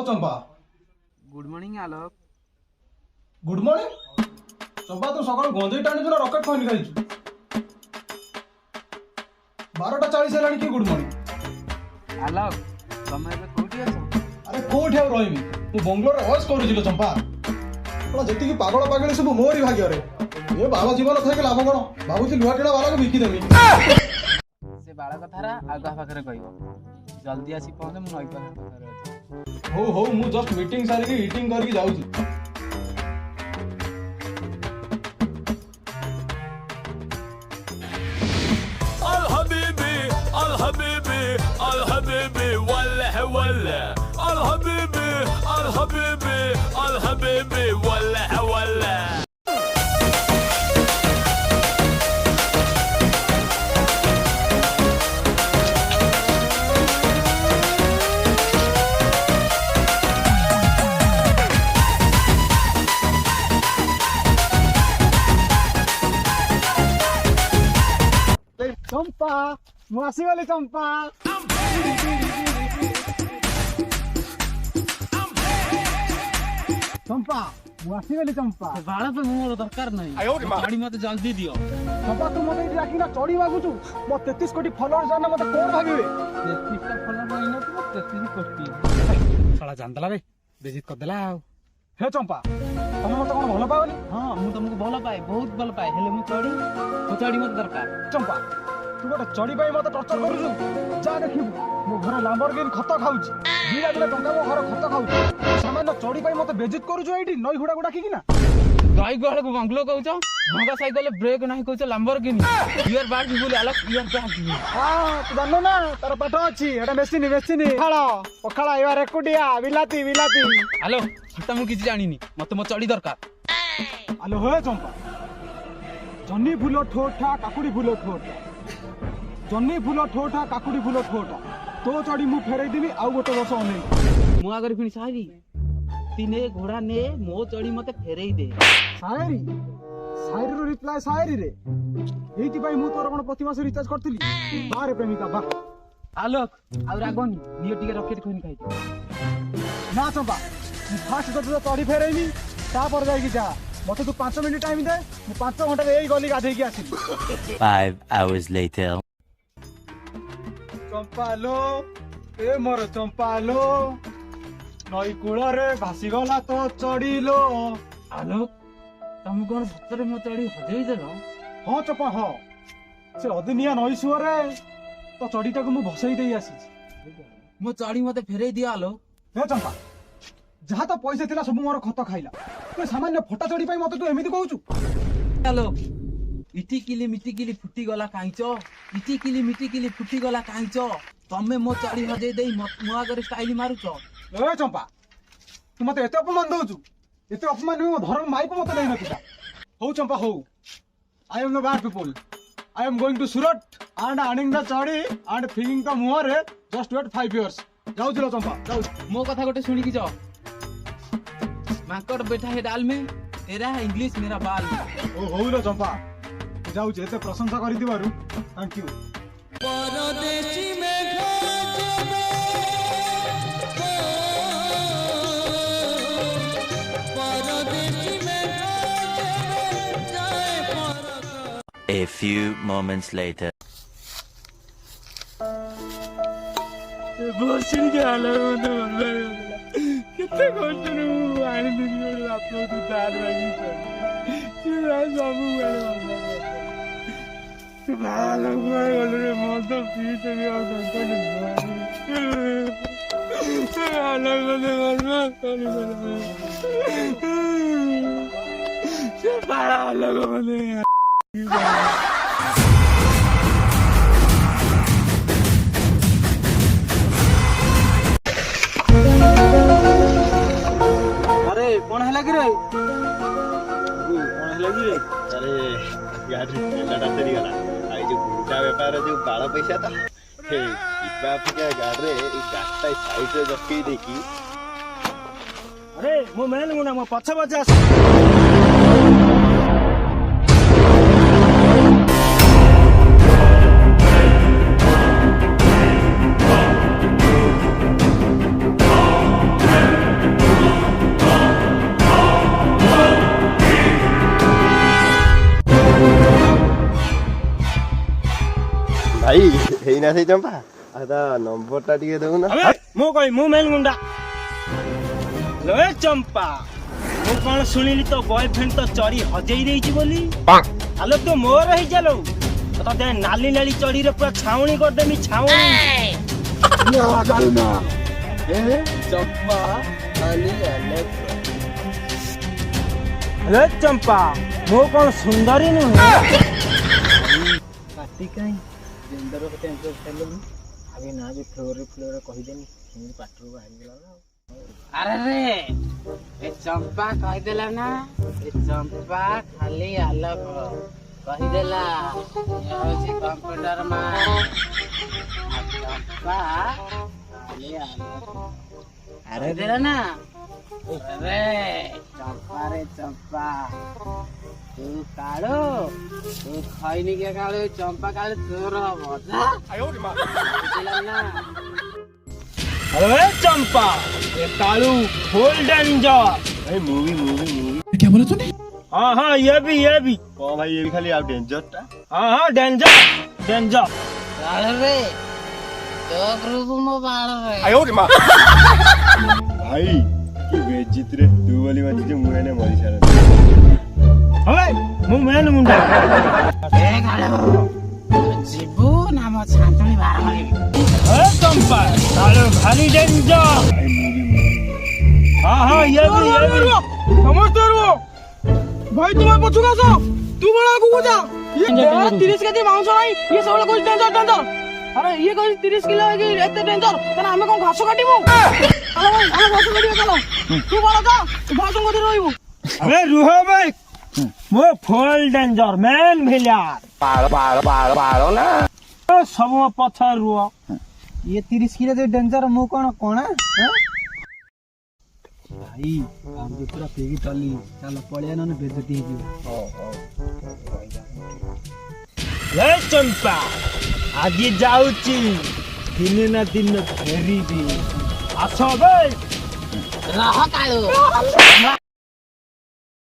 चंपा। Good morning आलोक। Good morning चंपा। तू सकाल गंजेई टाणी rocket खनि खाइछु 12:40 हेलानी कि गुड मॉर्निंग आलोक तुम एबे कोठी अछ? अरे कोठी आ रहिमी मु बंगलोर रे वॉइस करू जिलो चंपा। बड़ा जति की पागल पागल सब मोरी भाग्य रे ये बाबा जीवन थाके लाभ कोन भाबुची लुहा टेड़ा वाला को बिकी देमी से बाळा कथारा आगा पाखरे कहबो जल्दी आसी पहुंचे मु नई पाखरे अछि। हो हो मु जस्ट मीटिंग सारी की ईटिंग करके जाउची। al habibi walla walla al habibi walla walla चंपा मुआसी वाली चंपा। चंपा मुआसी वाली चंपा। बाळा पे मोर दरकार नहीं गाड़ी मत जल्दी दियो। चंपा तू मते इठी राखी ना चढ़ी मागुछु मो 33 कोटी फॉलोअर्स जाने मते कोन भाबिबे 33 का फॉलोअर बहिनो तो 33 कोटी साला जानदला रे बेजित कर देला। हे चंपा तमे मते कोन भलो पावनी? हां मु तुमको भलो पाए बहुत भलो पाए हेले मु चढ़ी मत दरकार। चंपा तू गोटे चढ़ी पाई मते टर्चर करूछु जा देखिबू मो घर लैम्बोर्गिनी खत खाउची बिना बिना टंका मो घर खत खाउची सामान्य चढ़ी पाई मते बेजित करूछु एठी नई हुडा गुडा की ना गाई गहले को बंगलो कहउछ भंगा साइकिल ब्रेक नाही कहउछ Lamborghini you are bad people Alok you are bad. हां तू जाननो ना तार पाठ अछि एटा मेसिनी खाला पखाला यार एकुडिया बिलाती हेलो हटा मु किछि जानिनी मते मो चढ़ी दरकार। हेलो हे चंपा जन्नी फूल ठोठा काकुड़ी फूल ठोठा जन्नी फूल ठोठा काकुड़ी फूल ठोठा तो चढ़ी मु फेरई देबी आउ गोटे वर्ष अनै मु आगर फिनी सारी तीने घोड़ा ने मो चढ़ी मते फेरई दे। शायरी शायरी रो रिप्लाई शायरी रे एइति पई मु तोर कोन प्रति मास रिचार्ज करथिली बारे प्रेमिका बा। आलोक आ रागनी नियो टिके रॉकेट खोइन खाइ ना चंपा फास्ट तो चढ़ी फेरईनी ता पर जाई कि जा मते तू 5 मिनिट टाइम दे मु 5 घंटा रे एई गली गाधे की आसी। 5 hours later चंपा लो ए मोर चंपा लो नई कूल रे भासी गला तो चढ़ी लो। आलोक तुम कोन सतरे मो चढ़ी हजेई देलो? हाँ चंपा हाँ से अदिनिया नई सुअरे तो चढ़ीटा को मु भसई देई आसी। मो चढ़ी मते फेरई दिया आलोक। हे चंपा जहाँ तो पैसा थिला सब मोर खत खाइला तू सामान्य फटा चढ़ी पाई मते तू एमिति कहउछु? आलोक इटी किली फुटी गला कांचो इटी किली फुटी गला कांचो तमे मो चढ़ी हजेई देई मो आगर स्टाइल मारुचो। ए चंपा तू मते एते अपमान दउछु एते अपमान मो धर्म माई को मते नै नथिला। हो चंपा हो I am the bad people I am going to Surat and earning the चढ़ी एंड फिलिंग द मुहर जस्ट वेट 5 इयर्स जाउ चलो चंपा जाउ। मो कथा गोटे सुनी कि जो माकड़ बैठा है डाल में तेरा है इंग्लिश मेरा बाल। ओ हो लो चंपा जाउ एते प्रशंसा करि दिबारु थैंक यू। परदेसी में खोजबे परदेसी में खोजबे जाए परक। A few moments later बोसिन के आलोक मते भलो किते कोचनु आनी दुनिया आपको तू दाल लगी ये सब वाले भालो वाले मत पीछे भी और तो आलोक मते भलो से बड़ा आलोक मते कौन है लगी रे कौन है लगी रे? अरे यार तेलाटा तेरी गला आई जो गुटा व्यापार जो बाला पैसा था हे इबा फके गारे ई गाटा साइड रे रखी देखी अरे मो मेन मुना मो पछ पछ आस ଭାଇ ହେଇନା ସେଇ ଚମ୍ପା ଆଉ ତା ନମ୍ବରଟା ଟିକେ ଦଉନା। ମୁଁ କହି ମୁଁ ମେନ୍ ମୁଣ୍ଡା ଲୋ ଚମ୍ପା ମୁଁ କଣ ଶୁଣିଲି ତୋ ବୟଫ୍ରେଣ୍ଡ ତ ଚଢି ହଜେଇ ଦେଇଛି ବୋଲି। ଆଲୋ ତୁ ମୋର ହେଇଚାଲୋ ତତେ ନାଲି ନାଲି ଚଢିରେ ପୁରା ଛାଉଣି କରିଦେମି ଛାଉଣି। ଚମ୍ପା ଖାଲି ଲୋ ଚମ୍ପା ମୁଁ କଣ ସୁନ୍ଦରୀ ନୁହେଁ? ପାଟି କାଇଁ ଜେଣ୍ଡର କେତେ ଏନ୍ଜୟ କଲୁନି ଆগে ନା ଯେ ଫ୍ଲୋରରେ କହିଦେନି ସେମିତି ପାଟିରୁ ବାହାରିଗଲା ନା। ଆରେ ରେ ଏ ଚମ୍ପା କହିଦେଲା ନା ଏ ଚମ୍ପା ଖାଲି ଆଲୋକ କହିଦେଲା ଇଏ ହଉଛି କମ୍ପ୍ୟୁଟର ମା ଚମ୍ପା ଖାଲି ଆଲୋକ ଆରେ ଦେଲା ନା। ଆରେ ଚମ୍ପା ରେ ଚମ୍ପା ତୁ କାଳୁ ତୁ ଖଇନି କେ କାଳୁ ଚମ୍ପା କାଳୁ ତୋର ହବ ବୁଝିଲା ନା। अरे चंपा ये कालू फुल डेंजर। ଭାଇ ମୁଭି हाँ हाँ ये भी କଣ ଭାଇ ଏ ଖାଲି ଆଉ ଡେଞ୍ଜରଟା हाँ हाँ डेंजर डेंजर। କାଳୁ ରେ ତୋ ଗ୍ରୁପ ମୋ ବାଳ ରେ ଭାଇ କି ବେଜିତରେ ତୁ ବୋଲି ମାତିଛୁ ମୁଁ ଏନେ ମରି ସାର। अबे मु मेन मुंडा ଏ କାଳୁ ଯିବୁ ନା ମୋ ଛାଞ୍ଚୁଣି ବାହାର କରିବି। अरे चंपा कालू भारी डेंजर। हाँ हाँ ये भी ସମସ୍ତେ ରୁହ ଭାଇ ତୁମେ ପଛକୁ ଆସ ତୁ ବଳ ଆଗକୁ ଯା। 30 କେଜି ମାଉଁସ ଭାଇ ଇଏ ସବୁବେଳେ କହୁଛି ଡେଞ୍ଜର ଡେଞ୍ଜର। ଆରେ ଇଏ କହୁଛି 30 କିଲୋ ହେଇକି ଏତେ ଡେଞ୍ଜର ତାହେଲେ ଆମେ କଣ ଘାସ କାଟିବୁ? ଚାଲ ଭାଇ ଆମେ ଘାସ କାଟିବା ଚାଲ ତୁ ବଳ ଯା ଭାଇଙ୍କ କତିରେ ରହିବୁ। अबे रुहो भाई मो फुल डेंजर मैन विलियन सब मो पछर रुह। ये 30 किलो जो डेंजर मु कौन कौन भाई हम जो पूरा पेगी चली चल पड़िया ना बेइज्जती हो ले चंपा आज जाऊची दिन ना दिन फेरी भी आसो बे ରହ କାଳୁ